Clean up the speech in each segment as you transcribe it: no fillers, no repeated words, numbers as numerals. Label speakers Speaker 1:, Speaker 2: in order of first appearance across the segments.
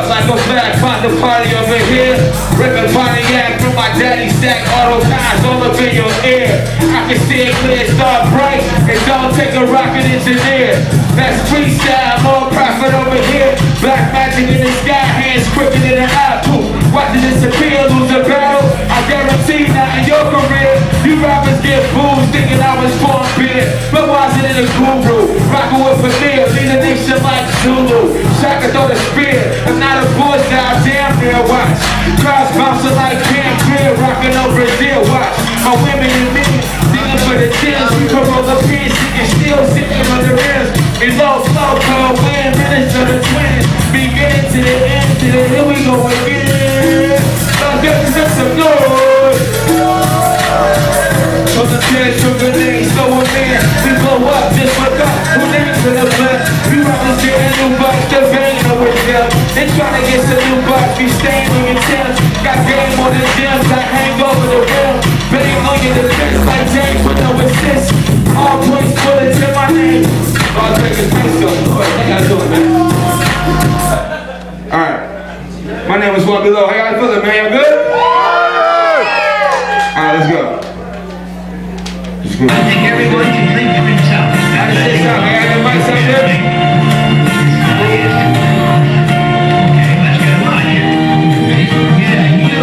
Speaker 1: like a flag, find the party over here. Ripping Pontiac from my daddy's stack, auto cars all up in your ear. I can see it clear, start bright, and don't take a rocket engineer. That's freestyle, more profit over here. Black magic in the sky, hands quicker than an apple. Watch it disappear, lose a battle. I guarantee not in your career. You rappers get booed, thinking I was born beer. But wasn't in a guru, rockin' with Premier, lead a nation like Zulu. Shaka throw the spear, I'm not a bullseye, damn near watch. Crowds bouncing like Cam Clear, rockin' over Brazil, watch. My women and me, singing for the chills. We can roll up here, singing still, sitting on the rims. In low flow, cold wind, minutes of the twins. Beginning to the end, here we go again. Let's get some noise. From the chance from grenades, so a man, we blow up, just look up, who names in the blood? We rappers get a new box, the vein over them. They tryna get some new box, we staying on your temps. Got game on the gems, got hang over the rim. Bang on your defense like James with no assist. All points bullets in my name. All takers face up, how y'all doing, man? Alright, my name is One Below, how y'all feeling, man? Y'all good? Alright, let's go. I
Speaker 2: think everyone can think for himself.
Speaker 1: How does this sound? I got the mics up there?
Speaker 2: Okay, let's get them on here. Yeah, you.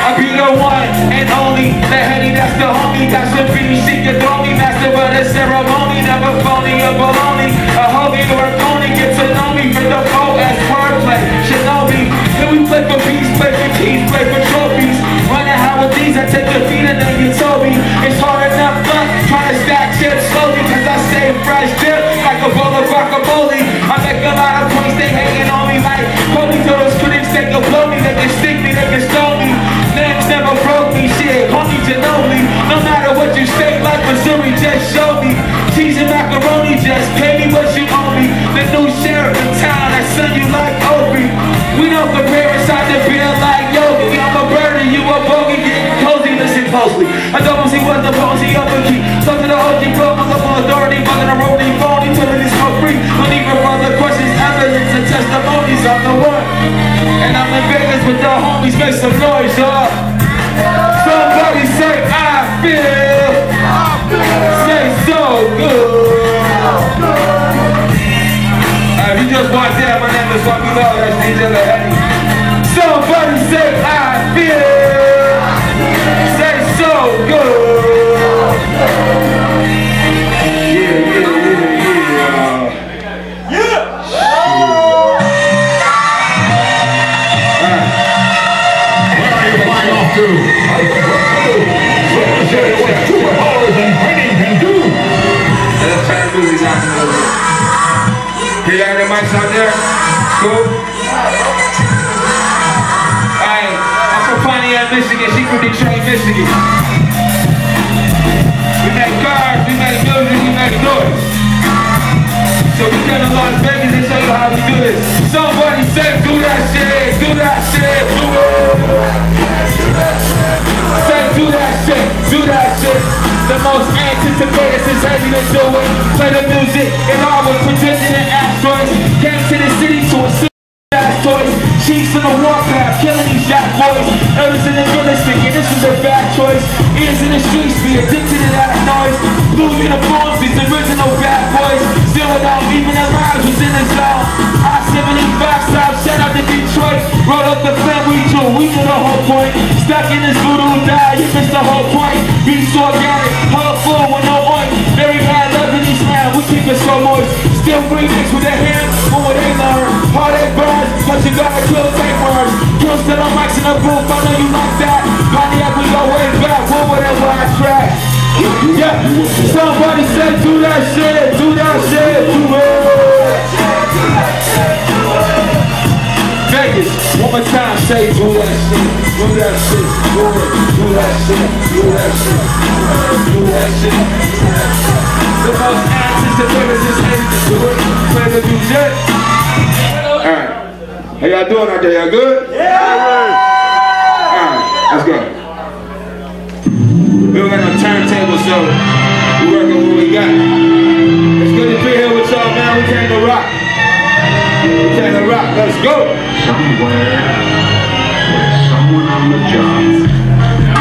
Speaker 1: I'll be the one and only, the heady, that's the homie, that's the beat, she can throw me, master of the ceremony, never phony or baloney, a homie or a pony, get to know me, for the as wordplay, Shinobi, then we play for peace, play for keys, play for trophies, running how with these, I take the feet and then you told me, it's hard enough, trying to stack chips slowly, cause I stay fresh dip, like a bowl of guacamole, I make a lot of points, they hating on me, like, holy to those critics, they can blow me, they can stick me, they can stone me, names never broke me, shit, homie Ginobili, no matter what you say, like Missouri, just show me, cheese and macaroni, just pay me what you owe me, the new sheriff in town, I send you like Oprah, we don't compare inside the beer like Yogi, I'm a birdie, you a bogey, getting cozy, listen closely, I don't see what the posy up and keep, talk to the OG bro, I'm up on authority, fucking a rolling phone, till it is smoke free, don't even further questions, evidence and testimonies, I'm the one, and I'm in Vegas with the homies, make some noise, y'all. Somebody say I feel, say so good. If you just walked in, my name is One Below, that's DJ Lahady. Somebody say I feel, say so good. Can y'all hear the mics out there? Cool? Alright, I'm from Pontiac, Michigan. She from Detroit, Michigan. We make cars, we make music, we make noise. So we come to Las Vegas and show you how we do this. Somebody say, do that shit, do that shit, do it. Say, do that shit, do that shit. The most anticipated since heavy to do it. Play the music and all was presented in asteroids. Came to the city to a ass toys. Cheeks in the warpath, killing these jack boys. Elders in the village thinking this was a bad choice. Ears in the streets be addicted to that noise. Blue uniforms, these original bad boys. Still without even their lives was in the zone. I-75 South, shout out to Detroit. Roll up the family jewel, we knew the whole point. Stuck in this voodoo die, you missed the whole point. Beats organic, hull full with no oil. Very bad love in these hands, we keep it so moist. Still remix with their hands, but what they learn. Heartache burns, but you gotta kill tapeworms. Kill still on mics in the booth, I know you like that. Pontiac, we go way back, what whatever I track. Yeah, somebody say do that shit, do that shit, do it. Vegas, one more time, say do that shit, do that shit, do it, do that shit, do that shit, do that shit. The most anticipated is ready to do it, play the music. Alright, how y'all doing out there, y'all good? Yeah! Alright. so we working with what we got. It's good to be here with y'all, man. We came to rock. We came to rock. Let's go.
Speaker 2: Somewhere, there's someone on the job.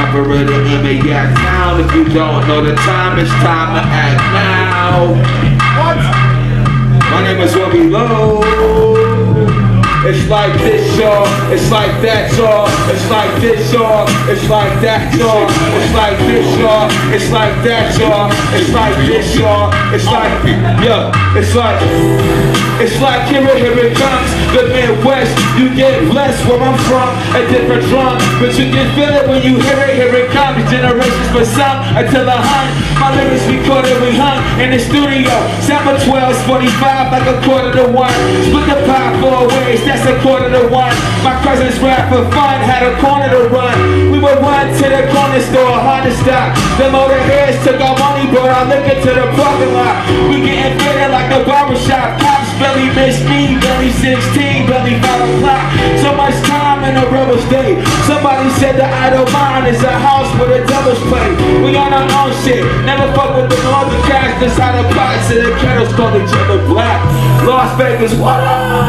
Speaker 1: Operator MA got town. If you don't know the time, it's time to act now. What? My name is Robbie Low. It's like this, y'all. It's like that, y'all. It's like this, y'all. It's like that, y'all. It's like this, y'all. It's like that, y'all. It's like this, y'all. It's like, yo. It's like here it comes. The Midwest, you get blessed where I'm from. A different drum, but you can feel it when you hear it comes. Generations for some until a hunt. My lyrics recorded, we hung in the studio. Sample 12's 45 like a quarter to one. Split the pie 4 ways. That's a quarter to one. My cousins rap for fun, had a corner to run. We would run to the corner store, hard to stop. The motor heads took our money, brought our liquor to the parking lot. We getting fitted like a barbershop. Cops barely missed me, barely 16, barely 5 o'clock. So much time in a rubber state. Somebody said the idle mind is a house with a devil's play. We on our own shit, never fuck with the northern cats. That's how the pots and the kettles call each other black. Las Vegas, what up?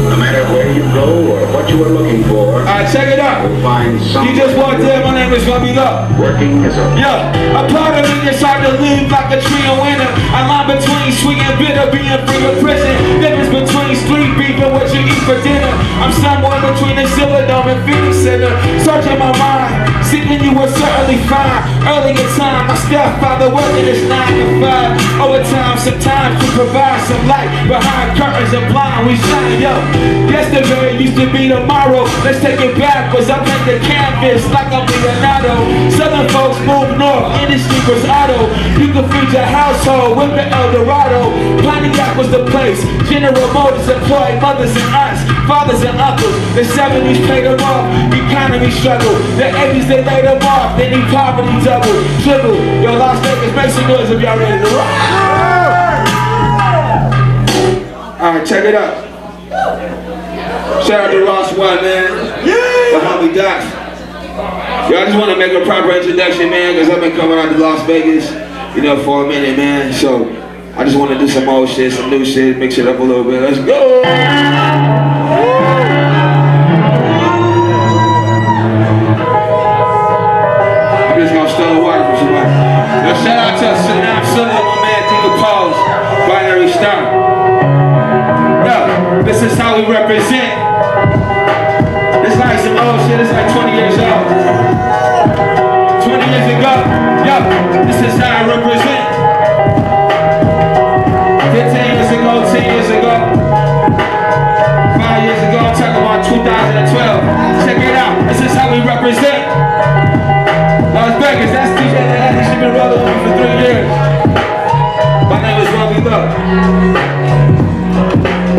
Speaker 2: No matter where you go or what you are looking for,
Speaker 1: check it out.
Speaker 2: you'll find someone.
Speaker 1: You just walked in, my name is Robbie Low.
Speaker 2: Working as a...
Speaker 1: Yeah, a part of me decided to leave like a tree in winter. A line between sweet and bitter, being free of prison. Difference between street beef and what you eat for dinner. I'm somewhere between the Silverdome and Phoenix Center. Searching my mind, seeking you was certainly fine. Early in time, my stepfather working this 9 to 5. Overtime, sometimes to provide some light. Behind curtains and blind, we shine, yo. Yesterday used to be tomorrow. Let's take it backwards. I paint the canvas like I'm Leonardo. Southern folks move north. Industry was auto. You can feed your household with the Eldorado. Pontiac was the place. General Motors employed mothers and aunts, fathers and uncles. The 70s paid them off. Economy struggle. The 80s they laid them off. They need poverty double, triple. Yo, Las Vegas, make some noise if y'all ready to rock. Alright, check it out. Shout out to Ross One, man. The homie Doc. Yo, I just want to make a proper introduction, man, because I've been coming out to Las Vegas, you know, for a minute, man. So I just want to do some old shit, some new shit, mix it up a little bit. Let's go. I'm just gonna steal the water from somebody. Yo, shout out to Sanam Sulla, my man, Deacon Paul's Binary Star. This is how we represent. This is like some old shit. It's like 20 years old. 20 years ago, yo, this is how I represent. 15 years ago, 10 years ago, 5 years ago, I'm talking about 2012. Check it out. This is how we represent. Las Vegas, that's DJ that she's been rolling with me for 3 years. My name is Robbie Low.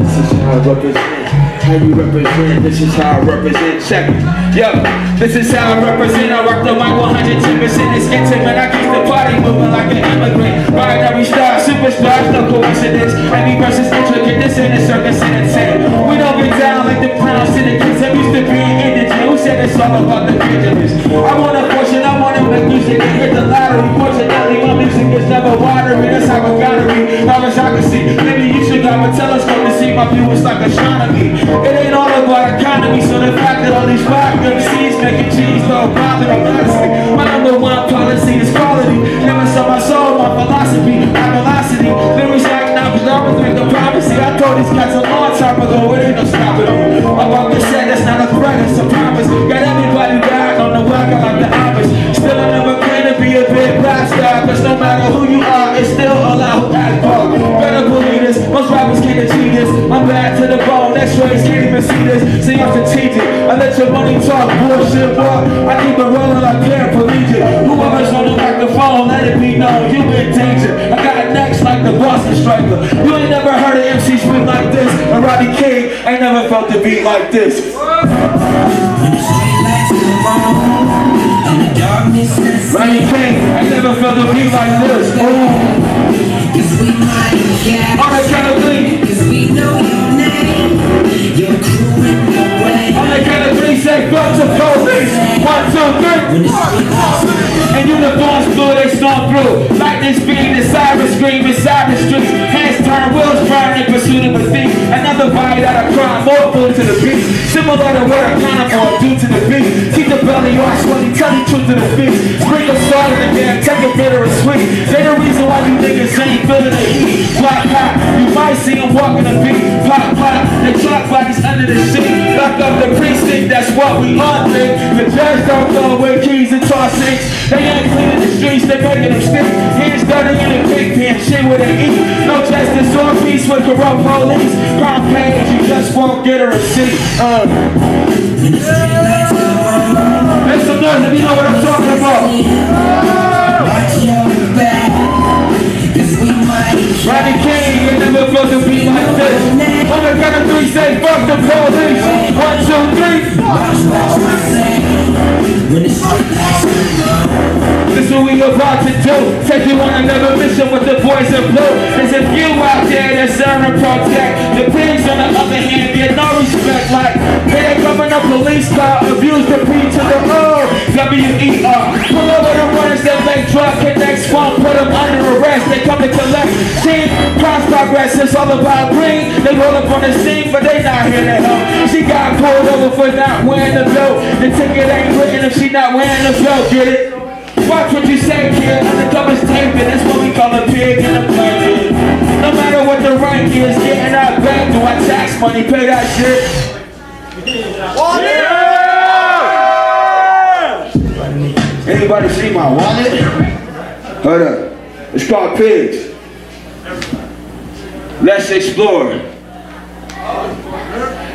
Speaker 1: This is how I represent. How you represent, this is how I represent. Check it. Yo, this is how I represent. I rock the mic 110%. It's intimate. I keep the party moving like an immigrant. Binary star, superstars, no coincidence. Every verse is intricate. This ain't a circus in intent. We don't get down like the clowns in the kids. I'm used to being indigent. Who said it's all about the vigilance? I want a portion, I want to make music and hit the lottery. Fortunately, my music is never watery. That's how it gotta be. Far as I can see, maybe you should have a telescope to see my view. It's like astronomy. It ain't all about economy, so the fact that all these rock MCs making cheese don't bother them. Honestly, my #1 policy is quality. Never sell my soul, my philosophy, my velocity. Lyrics like novels, I was like a prophecy. I told these cats a long time ago, it ain't no stopping them. I'm about to say that's not a threat, it's a promise. Got everybody back on the whack, I like the obvious. Still I never claim to be a big rap star, cause no matter who you are, it's still Allah who act for. Better believe this, most rappers can't achieve this. I'm bad to the bone, x-rays can't even see this. See, I'm strategic, I let your money talk bullshit, boy. I keep it rolling like paraplegic. Whoever's on the microphone, let it be known, you in danger. I got next like the Boston Striker. You ain't never heard an MC speak like this. And Rodney King ain't never felt the beat like this. Rodney King ain't never felt the beat like this. On the count of 3. On the count of 3, say fuck to police. 1, 2, 3. And you know the body that I crime, more food to the beat. Similar to what I kind of more due to the beat. Keep the belly on sweaty, tell the truth to the feet. Sprinkle salt in the damn, take a bitter or sweet. They the reason why you niggas ain't feeling the heat. Pop, pop, you might see them walking the beat. Pop, pop, they drop bodies under the seat. Lock up the precinct, that's what we all think. The judge don't go with keys and toss sinks. They ain't cleaning the streets, they making them stink. Hands dirty in the pig pen, shit where they eat. No justice or peace with corrupt police. Crime page, you just won't get a receipt. Make some noise if you know what I'm talking about. Rodney King, you never felt to be like this. On the count of three, say fuck the police. 1, 2, 3. This is what we about to do. Take you on another mission with the boys in blue. There's a few out there that serve and protect. The pigs on the other hand get no respect. Like, hey, they coming up police car, abuse the P to the O. W-E-R. Pull over the runners that make drug connects. Won't put them under arrest. They come to collect. Team, cross progress, it's all about green. They roll up on the scene, but they not here to help. She got pulled over for not wearing the belt. The ticket ain't written if she not wearing the belt, get it? Watch what you say, kid. Undercover's taping, that's what we call a pig in a blanket. No matter what the rank is, getting out back, do I tax money, pay that shit. Yeah! Anybody see my wallet? Hold up. It's called pigs. Let's explore.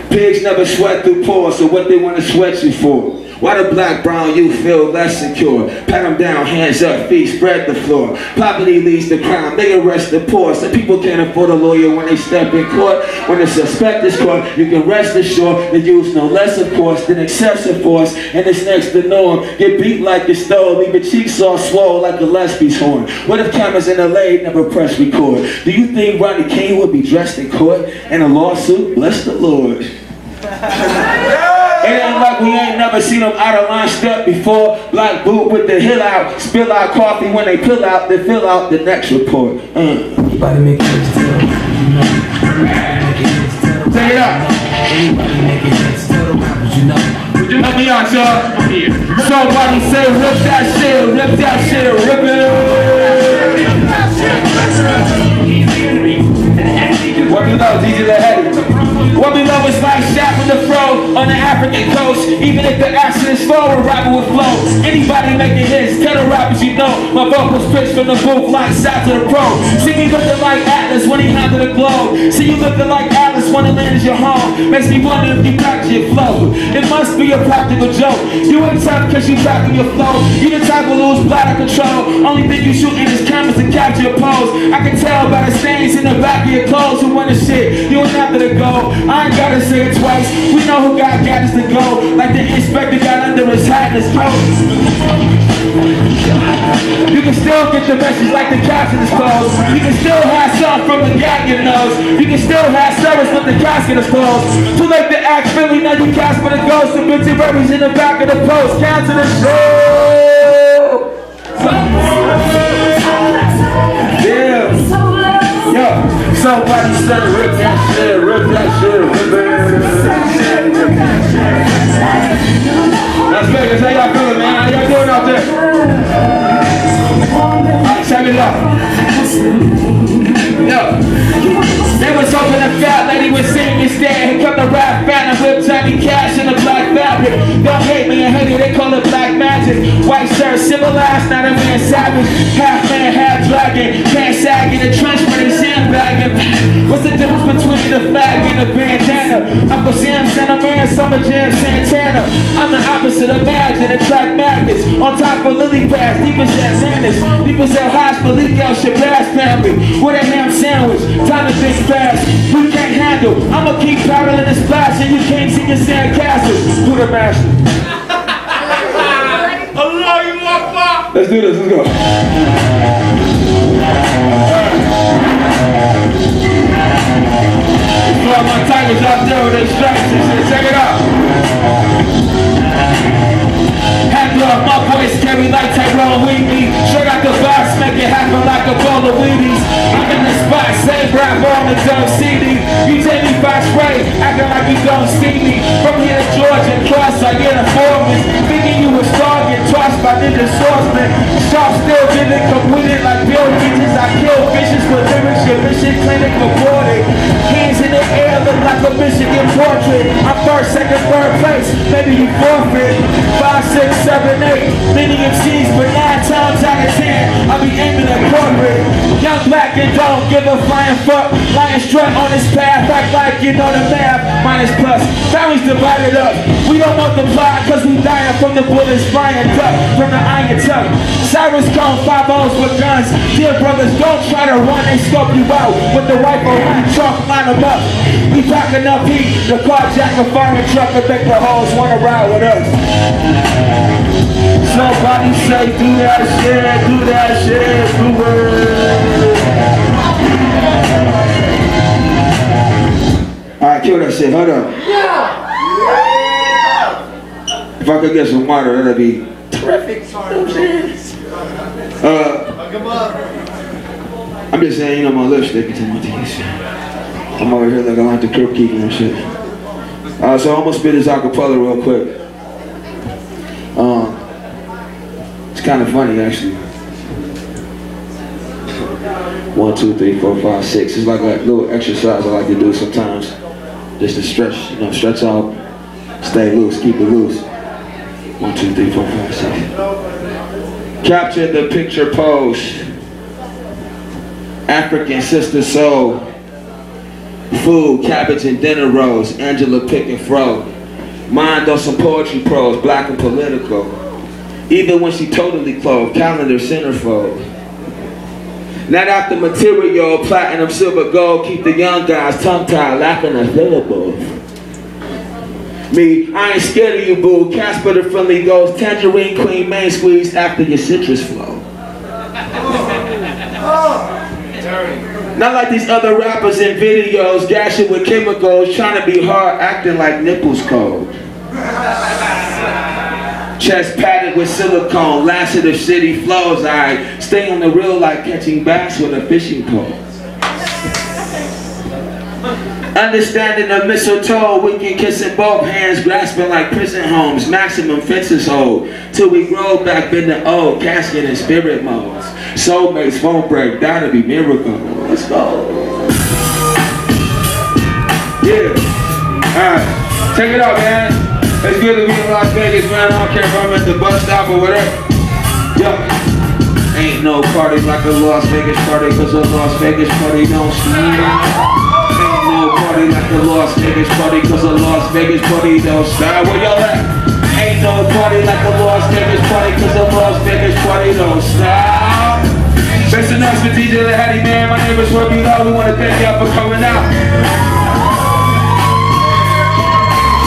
Speaker 1: Pigs never sweat through pores, so what they want to sweat you for? Why the black, brown youth feel less secure? Pat them down, hands up, feet spread the floor. Poverty leads to crime, they arrest the poor. Some people can't afford a lawyer when they step in court. When the suspect is caught, you can rest assured they use no less of course than excessive force. And it's next to norm, get beat like your stove, leave your cheeks all swole like a lesbian's horn. What if cameras in LA never press record? Do you think Rodney King would be dressed in court in a lawsuit? Bless the Lord. It ain't like we ain't never seen them out of line step before. Black boot with the hill out, spill out coffee when they pill out, they fill out the next report.
Speaker 3: Everybody make it still.
Speaker 1: Take it out.
Speaker 3: Everybody make it still. You know.
Speaker 1: Help me out, y'all. Somebody say rip that shit, rip that shit, rip it. What we love, DJ the Heady. What we love is like shot from the fro on the African coast. Even if the action is slow, we're rapping with flow. Anybody making hits, tell the rappers you know. My vocals pitch from the booth like side to the pro. See me looking like Atlas when he handled the globe. See you looking like Atlas when it lands your home. Makes me wonder if you practice your flow. It must be a practical joke. You ain't tough cause you tracking your flow. You the type of lose bladder control. Only thing you shooting is cameras to capture your pose. I can tell by the stains in the back of your clothes who wanna shit. You ain't after the go. I ain't gotta say it twice. We know who got gadgets to go. Like the inspector got under his hat and his coat. You can still get the message like the caption is closed. You can still have something from the gag in your nose. You can still have service when the casket is closed. Too late to act Philly, now you cast for the ghost. The bitchy berries in the back of the post. Cancel the show. Yeah. Yo, somebody said rip that shit, rip that shit, rip it. Las Vegas, how y'all feeling, man? How y'all doing out there? Alright, check it out. Yo, they was hoping a fat lady would sing instead. Here come the rap fan and whip Johnny Cash in a black fabric. Don't hate me and hate it, they call it black magic. White shirt, civilized, not a man savage. Half man, half dragon. Pants sagging, a trench when they sandbagging. What's the difference between the flag and the bandana? Uncle Sam, Santa Man, Summer Jam, Santana. I'm the opposite of Imagine, attract magnets. On top of lily pads, deep as Atlantis. Deep as El Haj, Malikel, Shabazz family. With a ham sandwich, time to think fast. We can't handle, I'ma keep paralleling this splash and you can't see your sand castles. Who the master? Let's do this, let's go. All my tigers out there with their stripes and shit, check it out. Hat love, my voice carry like Tyrone Weedy. Straight out the box, make it happen like a bowl of Wheaties. I'm in the spot, same rap on the dub CD. You take me 5 spread. like you don't see me. From here to Georgia, cross, I get a foreman. Thinking you was strong, get tossed by ninja swordsman. Sharp still didn't come with it like Bill Gates. I kill fishes with lyrics, your mission clinic aborted. Hands in the air, look like a Michigan portrait. I'm first, second, third place, maybe you forfeit. 5, 6, 7, 8, many MCs, but 9 times out of 10, I'll be aiming at corporate. Young black and don't give a flying fuck. Lion strut on this path, act like you know the math. Minus plus, families divided up. We don't multiply cause we dying from the bullets flying duck from the iron tuck. Cyrus cone 5-0s with guns. Dear brothers, don't try to run, they scope you out with the rifle and chalk, line them up. We packing up heat, the carjack a firing truck and make the hoes wanna ride with us. Somebody say do that shit, do it. Alright, kill that shit, hold up. If I could get some water, that'd be terrific. I'm just saying, you know, my lipstick is in my teeth. I'm over here like I like the crib keeping and shit. So I'm gonna spit this acapella real quick. It's kind of funny actually. 1, 2, 3, 4, 5, 6. It's like a little exercise I like to do sometimes, just to stretch, you know, stretch out, stay loose, keep it loose. 1, 2, 3, 4, 5, 6. Capture the picture pose. African sister soul. Food, cabbage and dinner rolls. Angela pick and fro. Mind on some poetry prose, black and political. Even when she totally clothed, calendar centerfold. Not after material, platinum, silver, gold. Keep the young guys tongue-tied, laughing at syllables. Me, I ain't scared of you, boo. Casper the friendly ghost. Tangerine queen, main squeeze after your citrus flow. Not like these other rappers in videos, gashing with chemicals, trying to be hard, acting like nipples cold. Chest padded with silicone, laxative city flows. I stay on the reel like catching bass with a fishing pole. Understanding the mistletoe, we can kiss in both hands, grasping like prison homes, maximum fences hold, till we grow back in the old, casket and spirit modes. Soulmates won't break, that'll be miracle. Let's go. Yeah. Alright, check it out, man. It's good to be in Las Vegas, man. I don't care if I'm at the bus stop or whatever. Yo. Ain't no party like a Las Vegas party, cause a Las Vegas party don't sleep. Party like a Las Vegas party, cause a Las Vegas party don't stop. Where y'all at? Ain't no party like a Las Vegas party, cause a Las Vegas party don't stop. Best announcement, DJ The Hattie, man. My name is Robbie Law. We want to thank y'all for coming out.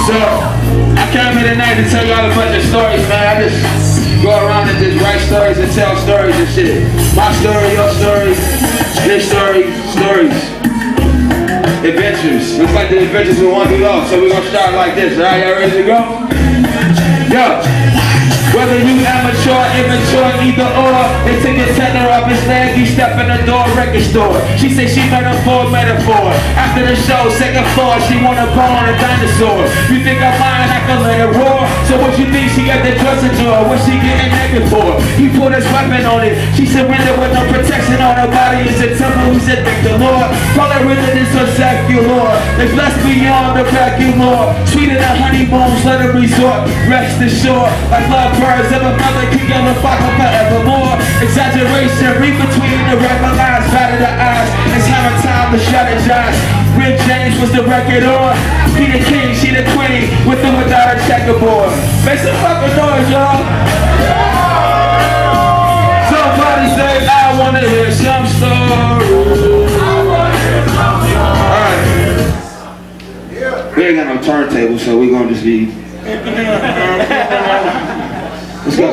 Speaker 1: So, I came here tonight to tell y'all a bunch of stories, man. I just go around and just write stories and tell stories and shit. My story, your story, this story, stories. Adventures. Looks like the adventures we want to love, so we're gonna start like this. Alright, y'all ready to go? Yo! Whether you amateur, immature, either or, they take a tender off his leg, you step in the door, record store. She say she metaphor. After the show, second floor, she wanna go on a dinosaur. You think I'm lying, I can let her roar. So what you think she got the dresser drawer? What she getting naked for? He pulled his weapon on it. She surrendered with no protection on her body. It's a temple, he said, thank the Lord. Call her religious or secular. They blessed beyond the vacuum. Sweeter than honeymoons, let her resort. Rest assured, like love birds of a mother can give a fuck forevermore. Exaggeration, read between the regular lines, battle the eyes. It's hammer time to strategize. Rick James was the record on. He the king, she the queen, with or without a checkerboard. Make some fucking noise, y'all. Somebody say, I wanna hear some stories. Alright. We ain't got no turntable, so we gonna just be. Let's go.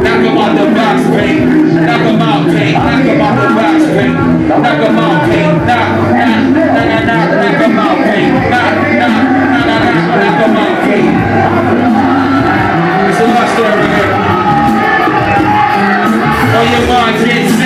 Speaker 1: Knock him out the box, paint. Knock him out, paint. Knock him out the box, paint. Knock him out, paint. Knock him out, paint. Knock him out, paint. It's a love story here. Oh, yeah.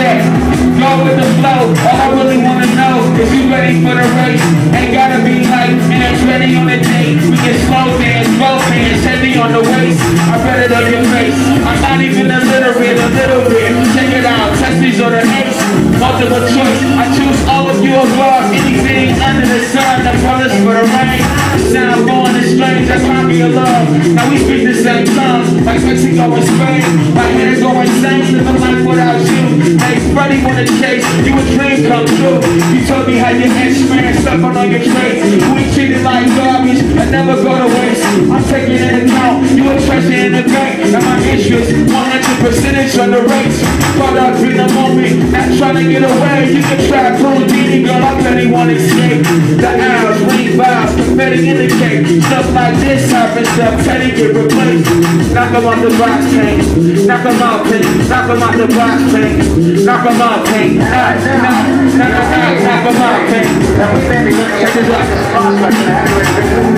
Speaker 1: next? Go with the flow. All I really wanna know is you ready for the race. Ain't gotta be light, and it's ready on the date. We can slow dance, both hands heavy on the waist. I bet it on your face. I'm not even illiterate, a little bit. Check it out, Testies or the ace. Multiple choice. I choose all of you above anything under the sun. The brothers for the rain. Sound born is strange, that's how me love. Now we speak the same tongues, like Mexico and Spain. My head is going insane, living life without you. Hey, Freddie wanna chase, you a dream come true. You told me how your ex-man suffered on your traits. We treated like garbage, I never go to waste. I'm taking into account, you a treasure in the bank. And my interest, 100% on the race. Caught up in the moment, not trying to get away. You can try Houdini, girl, I barely wanna escape. The hours, ring vibes, confetti indicate. Stuff like this happens, stuff petty get replaced. Knock them out the box, paint. Knock them out, paint. Knock them out the box, paint. Knock them out, paint. Knock them out, paint. Check this out.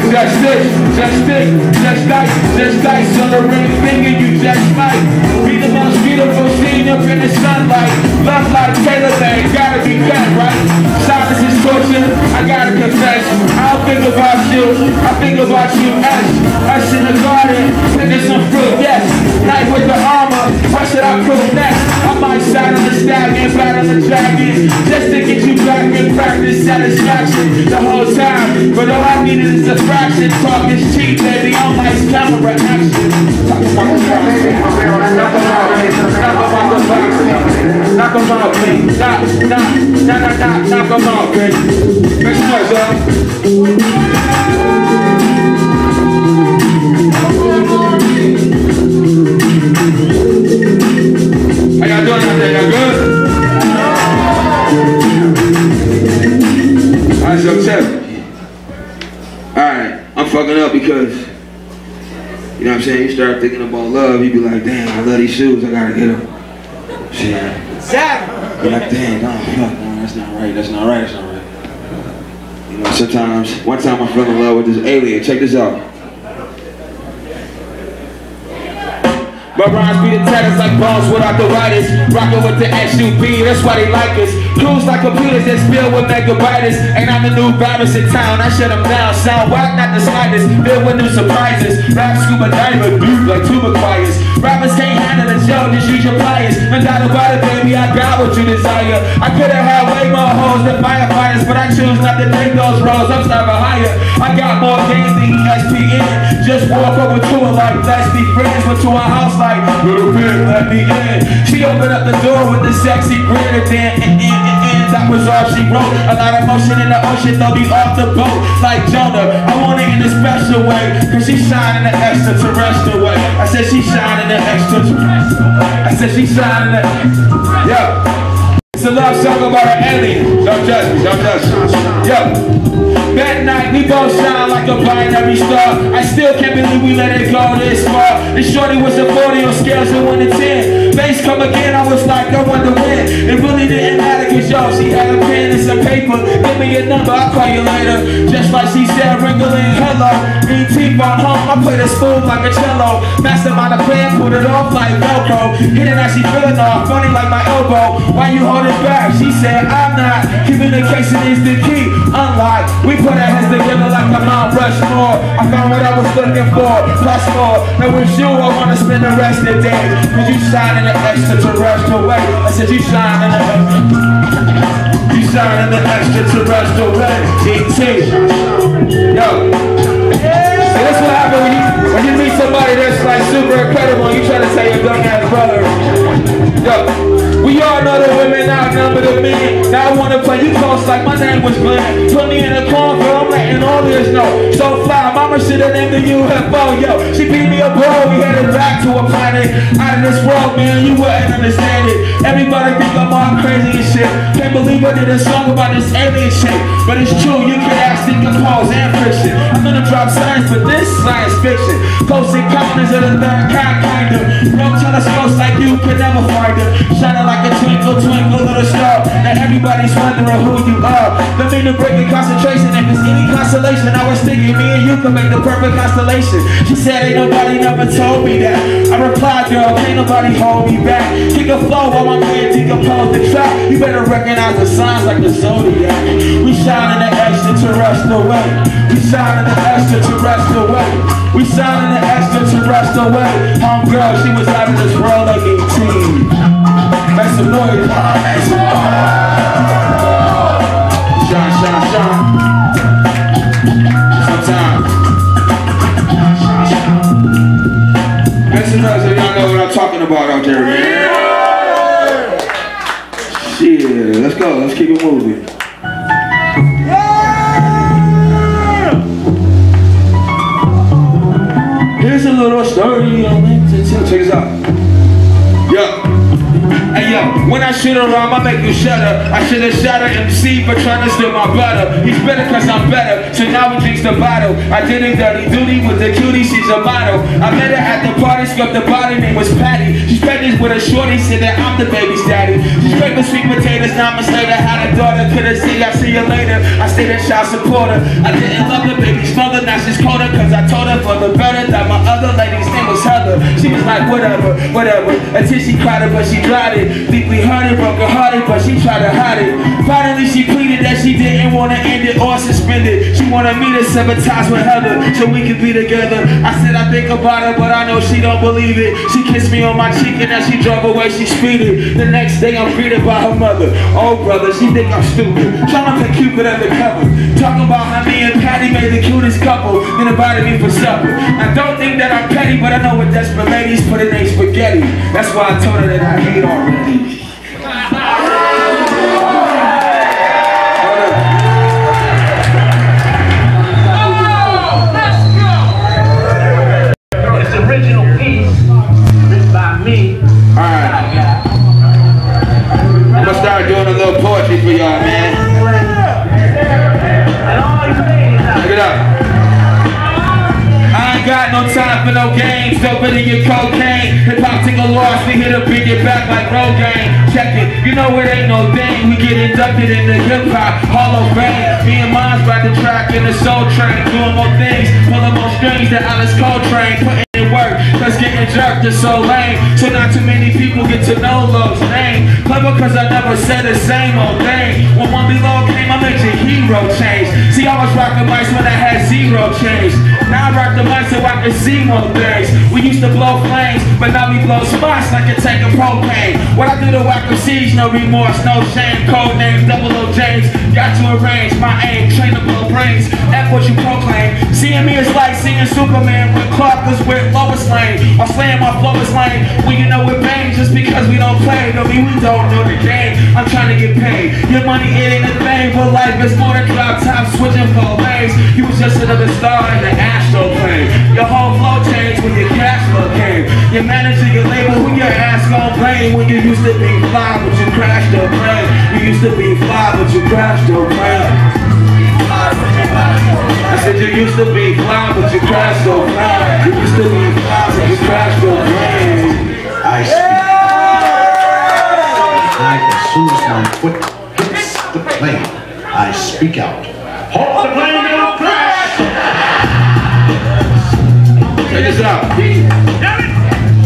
Speaker 1: Just stick, just dice on the ring finger, you just might be the most beautiful scene up in the sunlight. Love like Taylor May, gotta be that right. Silence is torture, I gotta confess. I don't think about you, I think about you. Us in the garden, picking some fruit, yes. Night with the armor, what should I prove next? I might side on the stallion, battle the dragon, just to get you back and practice satisfaction the whole time. But all I needed is a fraction. Talk is cheap, baby, on my camera action. Talk about the box, knock them out, please. Knock them out, please. Make some noise, y'all. How y'all doing out there? Y'all good? Alright, so check. Alright, I'm fucking up because, you know what I'm saying, you start thinking about love, you be like, damn, I love these shoes, I gotta get them. Shit. Exactly. You're like, damn, no, fuck, no, that's not right, that's not right, that's not right. You know, sometimes, one time I fell in love with this alien, check this out. But rhymes be the tennis like balls without the writers. Rockin' with the SUV, that's why they like us. Cruise like computers that spill with megabytes. Ain't I'm the new virus in town, I shut them down. Sound whack, not the slightest, filled with new surprises. Rap scuba diver, dude, like tuba choirs. Rappers can't handle the show, just use your pliers. No doubt about it, baby, I got what you desire. I could've had way more hoes than firefighters, but I choose not to take those roles, I'm starving higher. I got more games than ESPN. Just walk over to her like, let's be friends. Went to her house like, little bit, let me in. She opened up the door with the sexy grin, and then that was all she wrote. A lot of motion in the ocean, throw me off the boat like Jonah. I want it in a special way, cause she shine in the extraterrestrial way. I said she shine in the extraterrestrial way. I said she shine in the, yo. It's a love song about an alien. Don't judge me, don't judge me. Yo. That night, we both shine like a binary star. I still can't believe we let it go this far. The shorty was a 40 on scales of 1 to 10. Bass come again, I was like, I wonder when. It really didn't matter, cause yo, she had a pen and some paper. Give me a number, I'll call you later. Just like she said, wrinkling hello. E.T. brought home, I played a spoon like a cello. Mastermind the plan, put it off like Velcro. Hit it as she feeling off, funny like my elbow. Why you hold it back? She said, I'm not. Communication is the key, unlock. We put our heads together like a Mount Rushmore. I found what I was looking for, plus more. Now with you, I wanna spend the rest of the day. Cause you shine in the extraterrestrial way. I said you shine in the extraterrestrial way. E.T. Yo. See, that's what happens when you meet somebody that's like super incredible and you try to say your dumb ass brother. Yo. We all know the women outnumber the men. Now I wanna play you close like my name was Glenn. Put me in a cornfield, I'm letting all this know. So fly, mama should've named the UFO, yo. She beat me a bro, we headed back to a planet out of this world, man, you wouldn't understand it. Everybody think I'm all crazy and shit. Can't believe I did a song about this alien shit. But it's true, you can actually compose and fiction. I'm gonna drop science, but this science fiction. Close encounters of the third kind of. No telescopes like you can never find them. Shining like a twinkle, twinkle little star. Now everybody's wondering who you are. Don't mean to break your concentration if it's any consolation, I was thinking me and you could make the perfect constellation. She said, ain't nobody never told me that. I replied, girl, can't nobody hold me back. Kick a flow while I'm here decompose the track. You better recognize the signs like the zodiac. We shine in the extraterrestrial way. We shine in the extraterrestrial way. We shine in the extraterrestrial way. Homegirl, she was out of this world like 18. Make some noise. Make some noise. Shine, shine, shine. Sometimes. Make some noise so y'all know what I'm talking about out there, man. Shit, let's go. Let's keep it moving. Here's a little story on LinkedIn. Check this out. Yo. Hey yo, when I shoot around, I make you shudder. I should have shot her MC for trying to steal my butter. He's better cause I'm better, so now he drinks the bottle. I did it dirty duty with the cutie, she's a model. I met her at the party, scrubbed the body, name was Patty. She's pregnant with a shorty, said that I'm the baby's daddy. She's great with sweet potatoes, now months later, had a daughter. Could've seen, I see you later. I stayed in child supporter. I didn't love the baby's mother, now she's colder. Cause I told her for the better that my other lady's name was Heather. She was like, whatever, whatever. Until she cried it, but she dried it. Deeply hurted, broken hearted, but she tried to hide it. Finally she pleaded that she didn't want to end it or suspend it. She wanted me to sabotage with Heather so we could be together. I said I think about it, but I know she don't believe it. She kissed me on my cheek and as she drove away she speeded. The next day I'm greeted by her mother. Oh brother, she think I'm stupid, trying to play Cupid undercover. Talking about how me and Patty made the cutest couple, then invited me for supper. I don't think that I'm petty, but I know what desperate ladies put in their spaghetti. That's why I told her that I hate already.
Speaker 4: It's the original piece written by me.
Speaker 1: Alright. I'm gonna start doing a little poetry for y'all, man. Look it up. I ain't got no time for no games, open in your cocaine. Hip-hop take a loss, we here to bring it back like Rogaine. Check it, you know it ain't no thing. We get inducted in the hip-hop Hall of Fame. Me and Miles ride the track in the Soul Train, doing more things, pulling more strings than Alice Coltrane. Putting in work, cause getting jerked is so lame. So not too many people get to know Love's name. Clever cause I never said the same old thing. When One Below came, I made your hero change. See, I was rocking mics when I had zero change. Now I rock the mic so I can see more things. We used to blow flames, but now we blow spots like a tank of propane. What I do to whack MCs, no remorse, no shame. Code name, Double O James. Got to arrange my aim, train to blow brains. F what you proclaim. Seeing me is like seeing Superman when Clark was with Lois Lane. Or slaying my flawless lane. When you know it bangs, just because we don't play, don't mean we don't know the game. I'm trying to get paid. Your money, it ain't a thing, but life is more than drop top switching for lanes. You was just another star in the Astro plane. Your whole flow changed when your cash flow came. Your manager, your label, who your ass gon' blame? When you used to be fly, but you crashed your plane. You used to be fly, but you crashed your plane. I said you used to be fly, but you crashed your plane. You used to be fly, but you crashed your plane.
Speaker 5: I speak. As soon as my foot hits the plane, I speak out. Hope the plane don't crash!
Speaker 1: Check this out.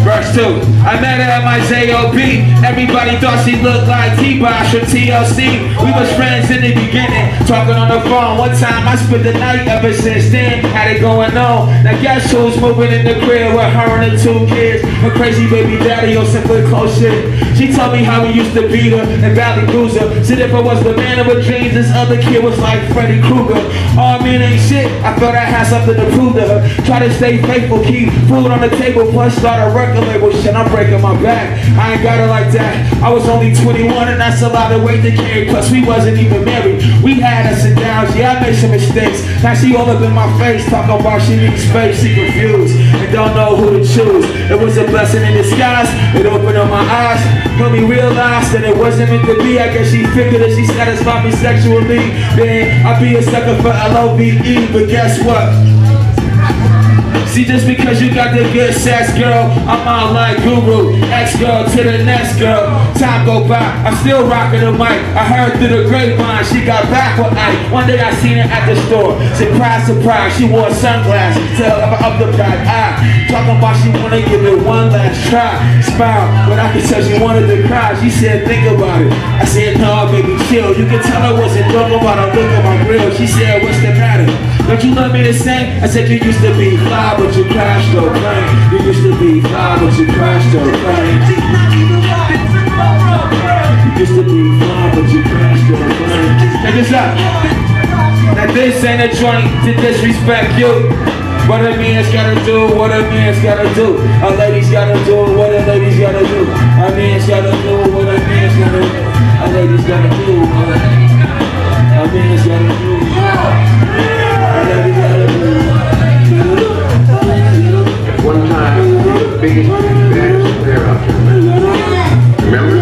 Speaker 1: Verse 2. I met her at my JOB. Everybody thought she looked like T-Bosh from TLC. We was friends in the beginning, talking on the phone. One time I spent the night, ever since then had it going on. Now guess who's moving in the crib with her and the 2 kids? Her crazy baby daddy on some good close shit. She told me how we used to beat her and Valley Bruiser. Said if I was the man of her dreams, this other kid was like Freddy Krueger. All men ain't shit, I thought I had something to prove to her. Try to stay faithful, keep food on the table, plus start a record label. Shit, I'm breaking my back. I ain't got her like that. I was only 21 and that's a lot of weight to carry. Plus we wasn't even married. We had ups and downs, yeah, I made some mistakes. Now she all up in my face, talking about she needs space. She confused and don't know who to choose. It was a blessing in disguise. It opened up my eyes, made me realize that it wasn't meant to be. I guess she figured if she satisfied me sexually, then I'd be a sucker for LOVE. But guess what? See, just because you got the good sex, girl, I'm out like Guru. Ex-girl to the next girl. Time go by, I'm still rocking the mic. I heard through the grapevine, she got back with Ike. One day I seen her at the store. Surprise, surprise, she wore sunglasses. Tell her up the back eye. Talking about she wanna give it one last try. Smile, but I could tell she wanted to cry. She said, think about it. I said, no, baby, chill. You can tell I wasn't drunk about a look at my grill. She said, what's the matter? Don't you love me the same? I said, you used to be fly, but you crashed your plane. You used to be fly, but you crashed your plane. You used to be fly, but you crashed your plane. Check this out. Now this ain't a joint to disrespect you. What a man's gotta do, what a man's gotta do. A lady's gotta do what a lady's gotta do. A man's gotta do what a man's gotta do. A lady's gotta do what a man's gotta do. A lady's gotta do.
Speaker 2: One time, the biggest, baddest player out there. Remember?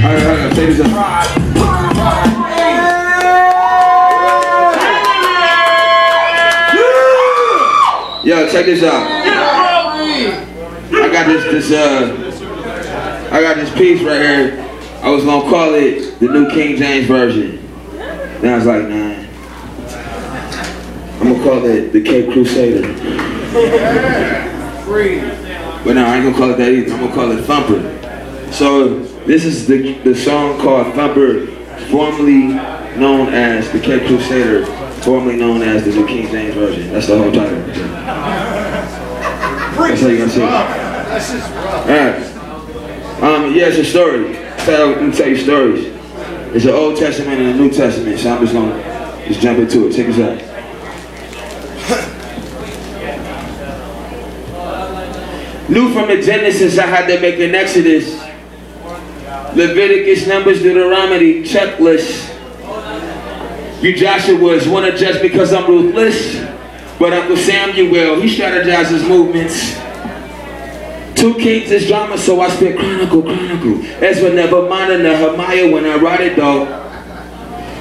Speaker 1: Alright, take this out. Yo, check this out. I got this piece right here. I was gonna call it the new King James version. Then I was like, nah. I'm gonna call it the Cape Crusader. But no, I ain't gonna call it that either. I'm gonna call it Thumper. So this is the song called Thumper, formerly known as the Cape Crusader, formerly known as the new King James version. That's the whole title. That's how you gonna see it. Alright. Yeah, it's a story. Let me tell you stories. It's an Old Testament and a New Testament, so I'm just gonna jump into it. Check this out. Knew from the Genesis I had to make an Exodus. Leviticus, Numbers, Deuteronomy, checklist. You Joshua's wanna judge because I'm ruthless, but Uncle Samuel, he strategizes movements. 2 Kings is drama, so I spit chronicle. Ezra never minded Nehemiah when I write it though.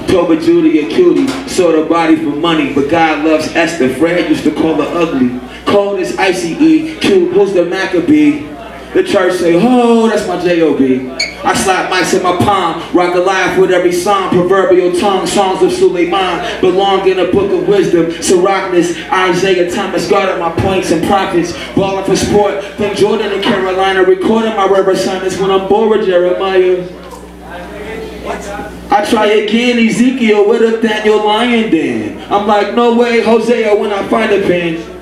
Speaker 1: Toba Judy a cutie, sold her body for money, but God loves Esther. Fred used to call her ugly. Cold as icy E, cute, who's the Maccabee? The church say, oh, that's my J.O.B. I slap mics in my palm, rock a laugh with every song, proverbial tongue, songs of Suleiman, belong in a book of wisdom, Sirachnis, Isaiah, Thomas, guarding my points and profits, balling for sport, from Jordan and Carolina, recording my river silence when I'm bored with Jeremiah. I try again, Ezekiel, what if Daniel lying then? I'm like, no way, Hosea, when I find a pen.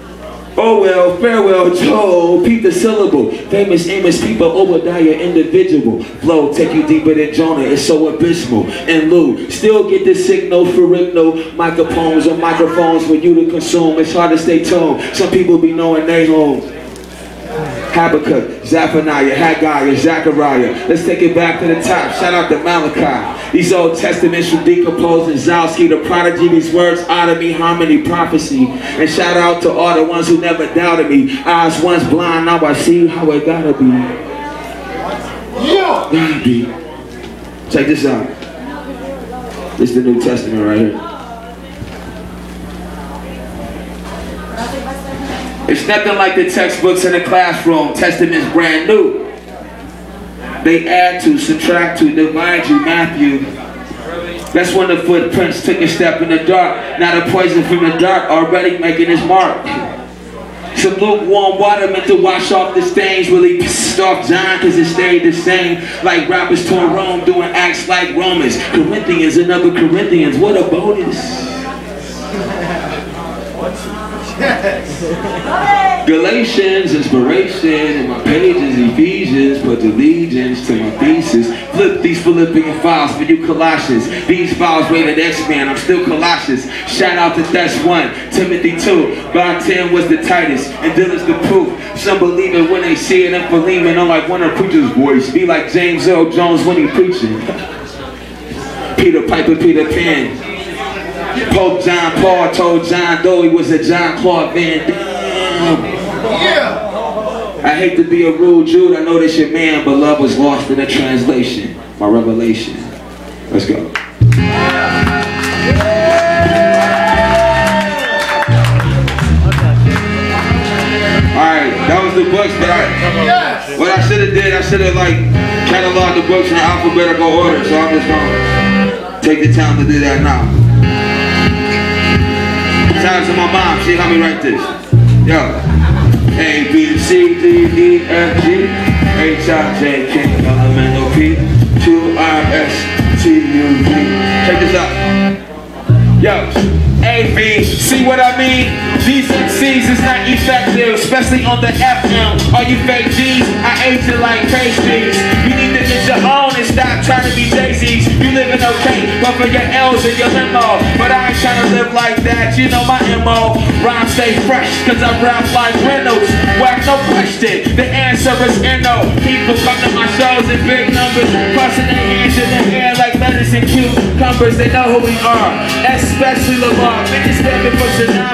Speaker 1: Oh well, farewell, Joe, peep the syllable. Famous Amos, people, Obadiah, individual. Flow, take you deeper than Jonah, it's so abysmal. And Lou, still get the signal for microphones or microphones for you to consume. It's hard to stay tuned. Some people be knowing they home. Habakkuk, Zephaniah, Haggai, Zechariah. Let's take it back to the top. Shout out to Malachi. These Old Testaments from decomposing Zalski, the prodigy, these words out of me, harmony, prophecy. And shout out to all the ones who never doubted me. Eyes once blind, now I see how it gotta be. Gotta be. Check this out. This is the New Testament right here. It's nothing like the textbooks in the classroom. Testament's brand new. They add to, subtract to, divide you, Matthew. That's when the footprints took a step in the dark. Now the poison from the dark already making his mark. Some lukewarm water meant to wash off the stains. Really pissed off John because it stayed the same. Like rappers torn Rome doing acts like Romans. Corinthians, another Corinthians. What a bonus. Galatians, inspiration, and my pages, Ephesians, put the legions to my thesis. Flip these Philippian files for you Colossians. These files rated X-Man, I'm still Colossians. Shout out to Thess 1, Timothy 2, Bob 10 was the tightest, and Dylan's the proof. Some believe it when they see it in Philemon, unlike one of preacher's voice. Be like James Earl Jones when he preaching. Peter Piper, Peter Pan. Pope John Paul told John Doe he was a John Claude Van Damme. Yeah. I hate to be a rude Jude, I know this your man, but love was lost in the translation. My revelation. Let's go.
Speaker 6: Okay.
Speaker 1: the books, but what I should have did, I should have like cataloged the books in alphabetical order. So I'm just gonna take the time to do that now. Shout out to my mom, she helped me write this. Yo, A, B, C, D, E, F, G, H, I, J, K, L, M, N, O, P, Q, R, S, T, U, V. Check this out. Yo, A, B, see what I mean? These MCs is not effective, especially on the FM. All you fake G's, I ate it like pastries. You need to get your own and stop trying to be Jay-Z's. You living okay, but for your L's and your limo. But I ain't trying to live like that, you know my MO. Rhyme stay fresh, cause I rap like Reynolds. Whack no question, the answer is no. People come to my shows in big numbers, crossing their hands in the air like lettuce and cucumbers. They know who we are, especially Lamar. Niggas standing for Sinatra.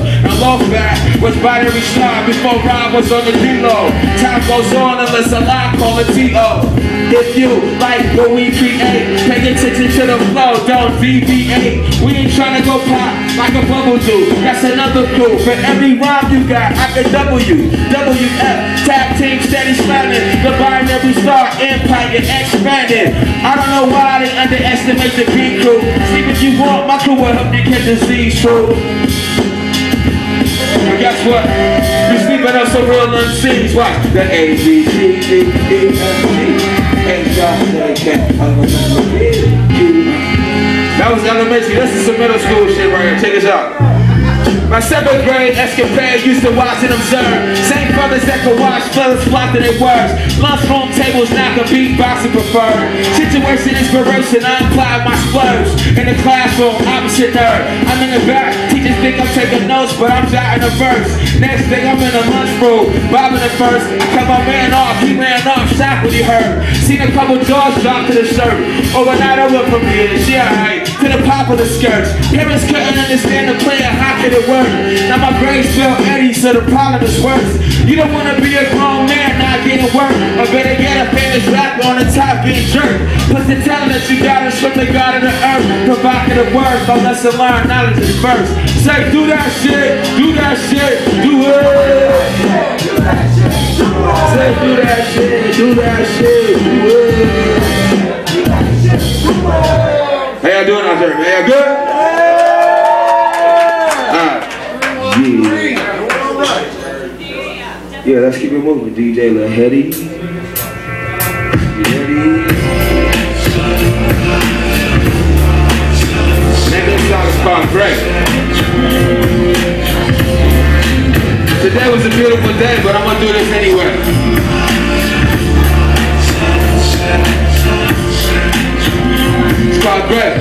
Speaker 1: And low-fat was binary star before Rob was on the D-Lo. Time goes on unless a lie call it T.O. If you like what we create, pay attention to the flow, don't deviate. We ain't trying to go pop like a bubble do. That's another clue. For every rhyme you got, I can double you. WF, tag team steady slamming. The binary star empire expanding. I don't know why they underestimate the beat crew. See if you want, my crew will help you get the Z's true. But guess what? You sleeping on some real MCs. Watch the A, B, C, D, E, F, G, H, I, J, K, L, M, N, O, P, Q. That was elementary. This is some middle school shit right here. Check this out. My 7th grade escapade used to watch and observe. Same brothers that could watch fellas flock to their words. Lunchroom tables now can beatbox and prefer. Situation inspiration, I apply my splurge. In the classroom, opposite nerd. I'm in the back, teachers think I'm taking notes, but I'm jotting a verse. Next thing I'm in the lunchroom, bobbing the first. Cut my man off, he ran off, shocked when he heard. Seen a couple jaws drop to the shirt. Overnight I went from here, she alright, to the pop of the skirts. Parents couldn't understand the plan, how could it work? Now my grades feel Eddie, so the problem is worse. You don't want to be a grown man not getting work, or better get a famous rapper on the top being jerked. Plus the talent that you got is from the God of the earth. Provocative words, but lesson learned, knowledge is first. Say do that shit, do that shit, do it. Say do that shit, do that shit, do it. How y'all doing out there? How y'all good? Yeah, let's keep it moving. DJ Lil Hetty. This song is called Great. Today was a beautiful day, but I'm gonna do this anyway. It's called Great.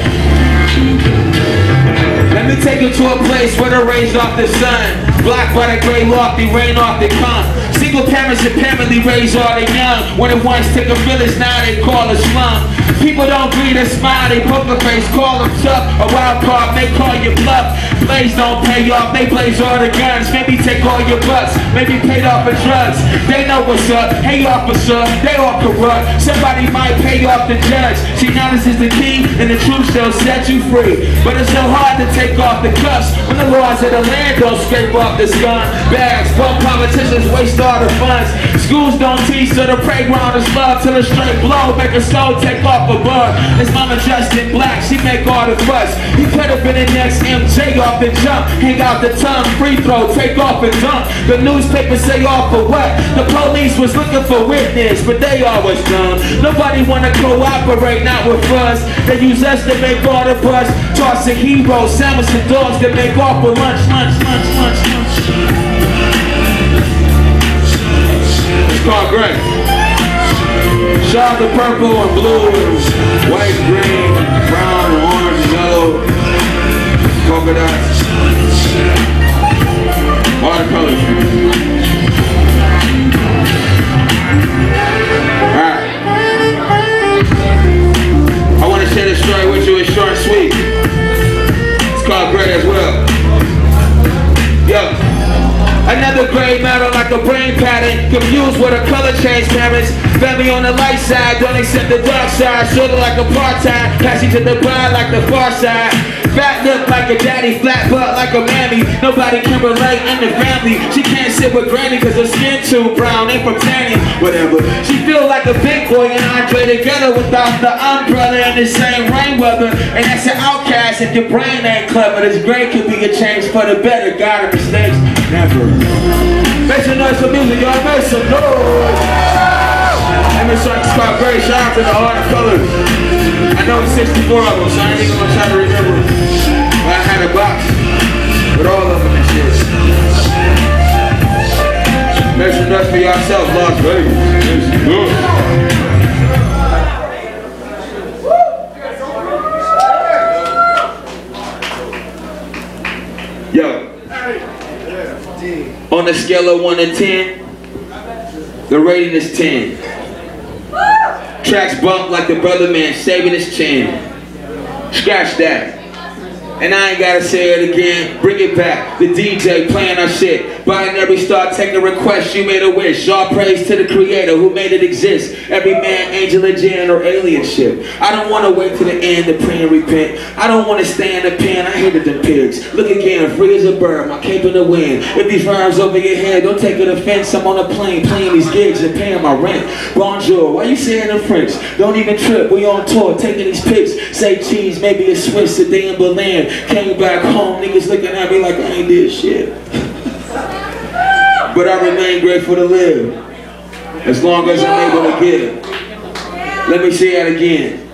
Speaker 1: Let me take you to a place where the rain's off the sun. Blocked by the gray lofty, rain off the come. Single parents apparently raise all the young. When it once took a village, now they call a slum. People don't greet a smile, they poker face, call them tough. A wild card, they call you bluff. Blaze don't pay off, they blaze all the guns. Maybe take all your bucks, maybe paid off for drugs. They know what's up, hey officer, they all corrupt. Somebody might pay off the judge. See, now this is the key, and the truth shall set you free. But it's so hard to take off the cuffs when the laws of the land don't scrape off the gun bags. Both politicians waste all the funds. Schools don't teach, so the playground is love till a straight blow make a soul take off a bug. His mama dressed in black, she make all the fuss. He could have been the next MJ off the jump, hang out the tongue, free throw, take off and dunk. The newspapers say off for what? The police was looking for witness, but they always done. Nobody wanna cooperate, not with us. They use us to make all the bus. Tossing heroes, sandwich and dogs that make off for lunch. It's called Great. Shout out the purple and blue, white, green, brown, orange, yellow, polka dots, all the colors. Alright. I want to share this story with you. It's short and sweet. It's called Great as well. Yo. Another gray matter like a brain pattern, confused with a color change parents. Family on the light side, don't accept the dark side. Sort of like apartheid, passing to the blind like the far side. Fat look like a daddy, flat butt like a mammy. Nobody can relate in the family. She can't sit with granny cause her skin too brown, ain't from tanning. Whatever. She feel like a big boy and Andre together without the umbrella in the same rain weather. And that's an outcast if your brain ain't clever. This grade could be a change for the better. God of mistakes, never. Make some noise for music, y'all. Make some noise. And this song is called Great. Shout out to the Art of Colors. I know it's 64 of them, so I ain't even gonna try to remember. But I had a box with all of them and shit. Make some noise for yourself, Las Vegas. It's good. Yo, on a scale of 1 to 10, the rating is 10. Tracks bump like the brother man saving his chin. Scratch that. And I ain't gotta say it again, bring it back. The DJ playing our shit. Binary star taking requests, you made a wish. All praise to the creator who made it exist. Every man, angel and jinn or alien ship. I don't wanna wait to the end to pray and repent. I don't wanna stay in the pen, I hated them pigs. Look again, free as a bird, my cape in the wind. If these rhymes over your head, don't take an offense. I'm on a plane playing these gigs and paying my rent. Bonjour, why you saying in French? Don't even trip, we on tour, taking these pics. Say cheese, maybe a Swiss, a day in Berlin. Came back home, niggas looking at me like I ain't did shit. But I remain grateful to live, as long as I'm able to give. Let me say that again.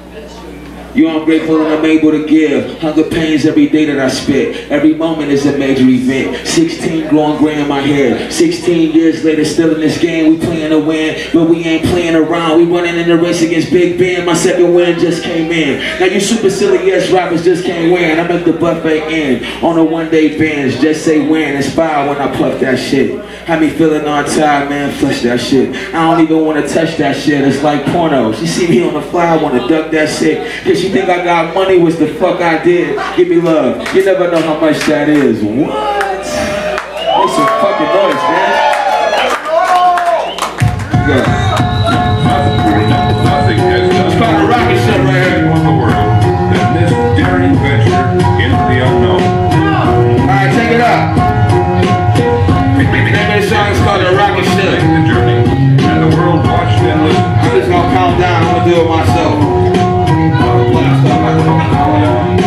Speaker 1: You are grateful and I'm able to give. Hunger pains every day that I spit. Every moment is a major event. 16 growing gray in my head. 16 years later, still in this game. We playing to win, but we ain't playing around. We running in the race against Big Ben. My second win just came in. Now you super silly ass rappers just can't win. I make the buffet end on a one-day binge. Just say win. Inspire when I puff that shit. Had me feeling on time, man. Flush that shit. I don't even want to touch that shit. It's like porno. She see me on the fly, I want to duck that shit. Cause you think I got money was the fuck I did. Give me love. You never know how much that is. What? Make some fucking noise, man. Yeah.
Speaker 2: Nothing has
Speaker 1: It's called a rocket ship right here.
Speaker 2: in the world than this daring venture into the unknown.
Speaker 1: Alright, check it out. The name of the song is called a rocket ship.
Speaker 2: The journey, and the world watched and listened.
Speaker 1: I'm just gonna count down. I'm gonna do it myself.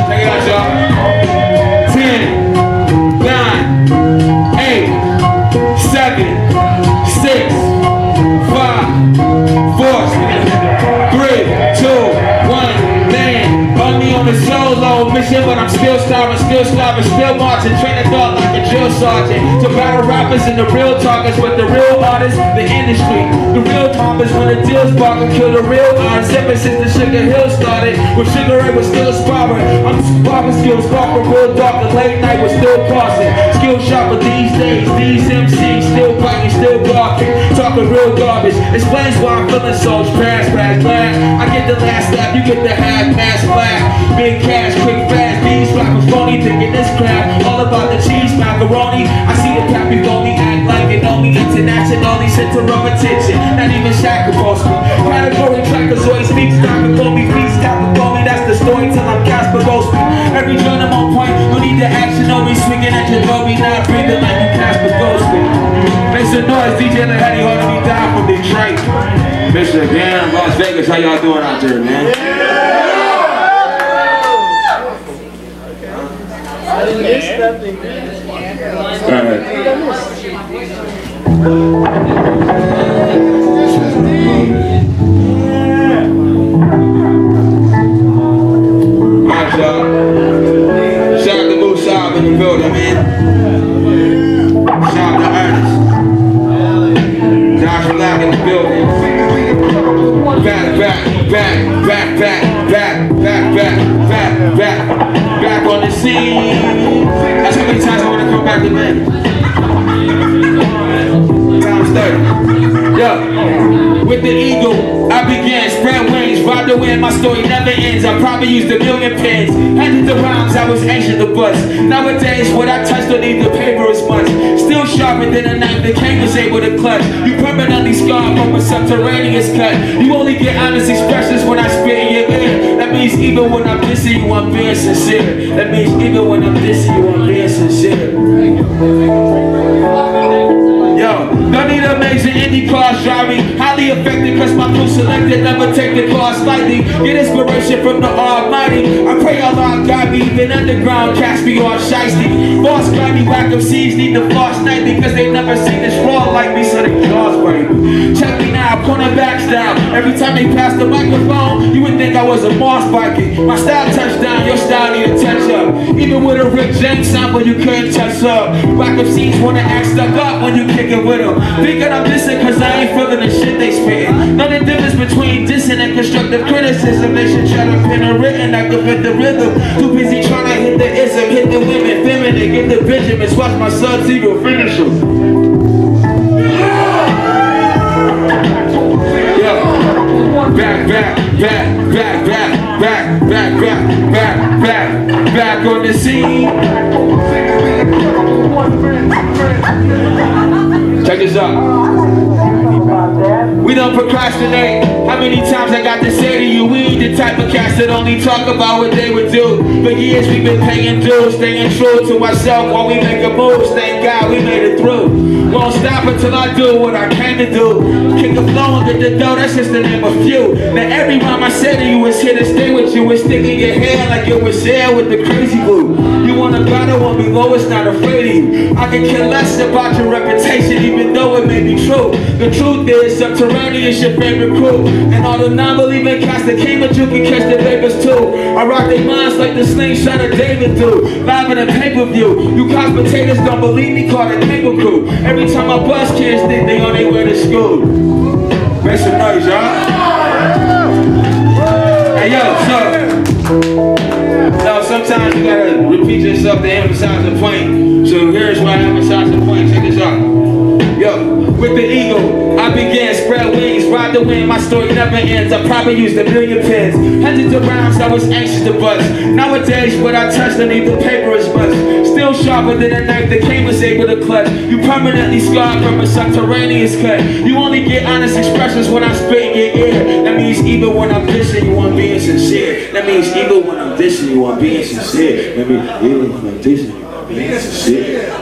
Speaker 1: Check it out, y'all. 10, 9, 8, 7, 6, 5, 4, 3, 2, 1, man. Only on the solo mission, but I'm still starving, still marching. Train of thought like a drill sergeant. To battle rappers and the real talkers, but the real artists, the industry. The real poppers when the deals bark and kill the real artists. Ever since the Sugar Hill started, when Sugar Ray was still sparring. I'm sparking skills, sparking real dark and late night was still crossing. Skill sharper these days, these MCs still biting, still blocking. Talking real garbage, explains why I'm feeling so trash, glad. I get the last lap, you get the half-mass black. Big cash, quick fast, these rappers phony, thinking this crap all about the cheese macaroni. I see the pappy phony act like it know me internationally, center of attention. Not even Shaq supposed to. Category trackers always speaks, topical me, feast, topical me. That's the story till I'm Casper Ghosty. Every joint I'm on point, no need the action, always swinging at your Dolby, not breathing like you Casper Ghosty. Make some noise, DJ Lahady, hard to be down from Detroit. Michigan, Las Vegas, how y'all doing out there, man? Alright, y'all. Shout out to Moose in the building, man. Shout out to Ernest. Josh Black in the building. Back on the scene. That's how many times I want to come back to bed. Times 30. Yo, with the eagle, I began, spread wings, ride the wind, my story never ends. I probably used a million pens, hundreds of rhymes I was anxious to bust. Nowadays, what I touch don't need the paper as much. Still sharper than a knife the king was able to clutch. You permanently scarred from a subterraneous cut. You only get honest expressions when I spit in your ear. That means even when I'm dissing you, I'm being sincere. That means even when I'm dissing you, I'm being sincere. Yo, don't need amazing indie cars driving. Highly effective cause my crew selected. Never take the cars lightly. Get inspiration from the Almighty. I pray Allah guide me. Even underground cats be all shiesty. Boss grimy whack MCs need to floss nightly cause they never seen this raw like me, so they jaws break. Check me now, cornerbacks down. Every time they pass the microphone, you would think I was a moss biking. My style touchdown, your style need a touch up. Even with a Rick James sample, you couldn't touch up. Whack MCs wanna act stuck up when you kick it with them. Thinking I'm dissing cause I ain't feeling the shit they spitting. Know the difference between dissing and constructive criticism. They should try to pin a written I can fit the rhythm. Too busy trying to hit the ism, hit the women, feminine, get the Benjamins, watch my sons even finish them. Back on the scene. Check this out. We don't procrastinate. How many times I got to say to you, we ain't the type of cats that only talk about what they would do. For years we've been paying dues, staying true to ourselves while we make a move. Thank God we made it through. Won't stop until I do what I came to do. Kick the flow and get the dough, that's just the name of few. Now every rhyme I say to you is here to stay with you. It's sticking your hair like it was there with the crazy glue. You want a battle on me, low, it's not afraid of you. I can care less about your reputation even though it may be true. The truth is, Subterraneous your favorite crew. And all the non-believing cats that came but you can catch the papers too. I rock their minds like the slingshot of David do. Live in a pay-per-view. You cock potatoes don't believe me, call the cable crew. Every time I bust kids think they on their way to school. Make some noise, y'all. Hey yo, sometimes you gotta repeat yourself to emphasize the point. So here's why I emphasize the point. Check this out. Yo, with the eagle, I began, spread wings, ride the wind, my story never ends. I probably used 1,000,000 pens, hundreds of rounds I was anxious to bust. Nowadays, what I touch don't need the paper as much. Still sharper than a knife that Cain was able to clutch. You permanently scarred from a subterraneous cut. You only get honest expressions when I spit in your ear. That means even when I'm dissing you, I'm being sincere. That means even when I'm dissing you, I'm being sincere. That means even when I'm dissing you, I'm being sincere.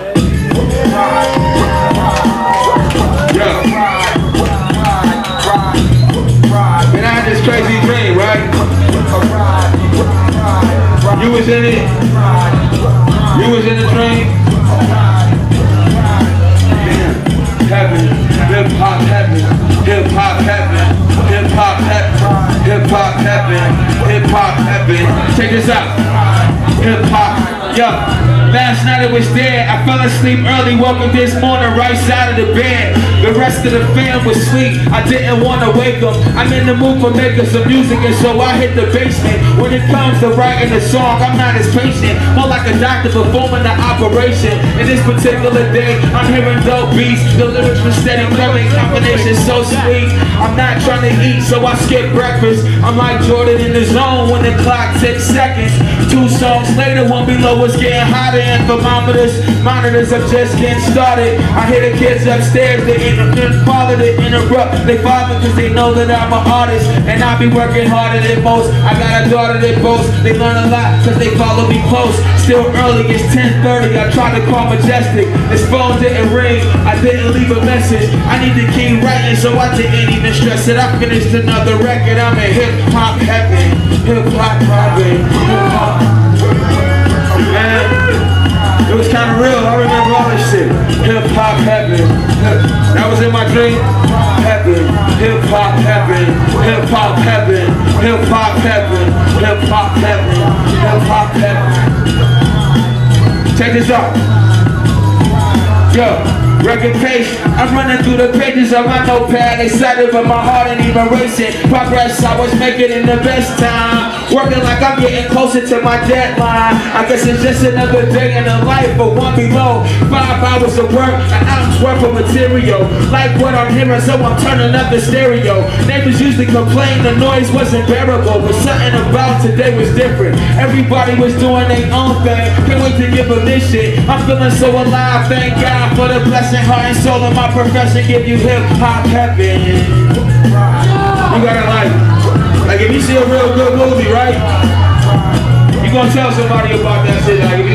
Speaker 1: Yeah. Man, I had this crazy dream, right? You was in it. You was in the dream. Heaven, hip hop heaven, hip hop heaven, hip hop heaven, hip hop heaven, hip hop heaven. Check this out. Hip hop, yo. Last night I was there, I fell asleep early, woke up this morning right side of the bed. The rest of the fam was asleep, I didn't want to wake them. I'm in the mood for making some music and so I hit the basement. When it comes to writing a song, I'm not as patient. More like a doctor performing the operation. In this particular day, I'm hearing dope beats. The lyrics were steady coming, combination so sweet. I'm not trying to eat, so I skip breakfast. I'm like Jordan in the zone when the clock ticks seconds. 2 songs later, one below was getting hotter. And thermometers, monitors are just getting started. I hear the kids upstairs, they ain't father to interrupt. They father because they know that I'm an artist and I be working harder than most. I got a daughter that boasts. They learn a lot because they follow me close. Still early, it's 10:30. I tried to call Majestic. His phone didn't ring. I didn't leave a message. I need to keep writing, so I didn't even stress it. I finished another record. I'm in hip hop heaven, hip hop heaven, hip hop. Man. It was kind of real, I remember all this shit. Hip hop heaven, that was in my dream. Heaven, hip hop heaven, hip hop heaven, hip hop heaven, hip hop heaven, hip hop heaven. Check this out. Yo. Record page, I'm running through the pages of my notepad. Excited but my heart ain't even racing. Progress I was making in the best time. Working like I'm getting closer to my deadline. I guess it's just another day in the life, but one below. 5 hours of work, an ounce worth of material. Like what I'm hearing, so I'm turning up the stereo. Neighbors usually complain the noise wasn't bearable, but something about today was different. Everybody was doing their own thing. Can't wait to give them this shit. I'm feeling so alive, thank God for the blessing. Heart and soul of my profession give you hip hop heaven. You gotta like if you see a real good movie, right? right? You gonna tell somebody about that shit, like if you